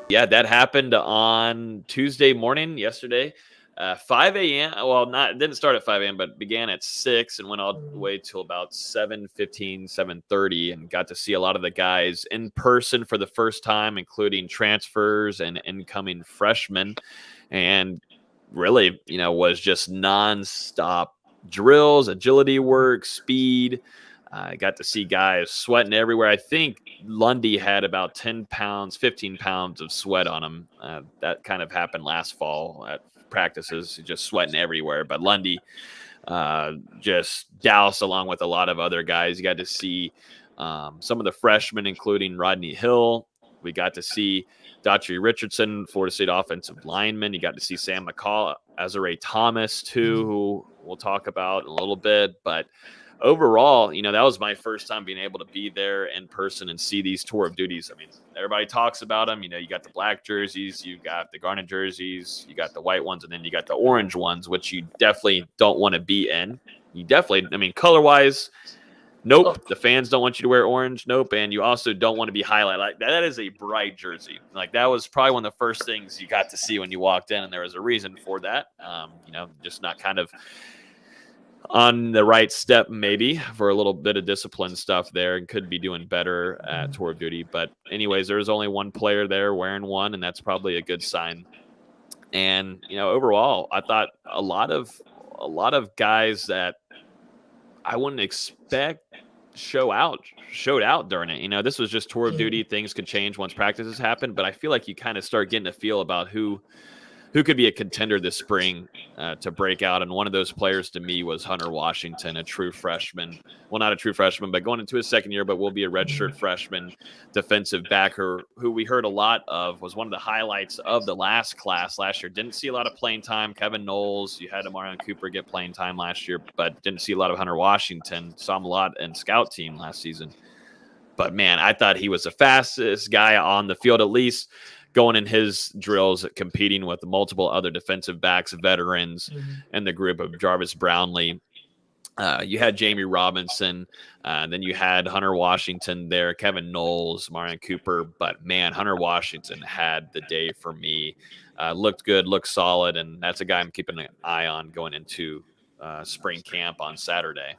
Yeah, that happened on Tuesday morning, yesterday, 5 a.m. Well, not it didn't start at 5 a.m., but began at 6 and went all the way till about 7:15, 7:30, and got to see a lot of the guys in person for the first time, including transfers and incoming freshmen. And really, was just nonstop drills, agility work, speed. I got to see guys sweating everywhere. I think Lundy had about 10 pounds, 15 pounds of sweat on him. That kind of happened last fall at practices, just sweating everywhere. But Lundy just doused along with a lot of other guys. You got to see some of the freshmen, including Rodney Hill. We got to see Daughtry Richardson, Florida State offensive lineman. You got to see Sam McCall, Azare Thomas, too, who we'll talk about in a little bit. But overall, that was my first time being able to be there in person and see these tour of duties. I mean, everybody talks about them. You got the black jerseys, you got the garnet jerseys, you got the white ones, and then you got the orange ones, which you definitely don't want to be in. You definitely, color-wise, nope. The fans don't want you to wear orange. Nope. And you also don't want to be highlighted. Like that is a bright jersey. Like that was probably one of the first things you got to see when you walked in, and there was a reason for that. Just not kind of on the right step, maybe for a little bit of discipline stuff there, and could be doing better at tour of duty. But anyways, there's only one player there wearing one, and that's probably a good sign. And overall, I thought a lot of guys that I wouldn't expect showed out during it. This was just tour of duty. Things could change once practices happen, but I feel like you kind of start getting a feel about who could be a contender this spring to break out. And one of those players to me was Hunter Washington, a true freshman. Well, not a true freshman, but going into his second year, but will be a redshirt freshman defensive backer who we heard a lot of, was one of the highlights of the last class last year. Didn't see a lot of playing time. Kevin Knowles, you had Amarion Cooper get playing time last year, but didn't see a lot of Hunter Washington. Saw him a lot in scout team last season. But man, I thought he was the fastest guy on the field, at least going in his drills, competing with multiple other defensive backs, veterans, and the group of Jarvis Brownlee. You had Jamie Robinson, then you had Hunter Washington there, Kevin Knowles, Marion Cooper. But man, Hunter Washington had the day for me. Looked good, looked solid, and that's a guy I'm keeping an eye on going into spring camp on Saturday.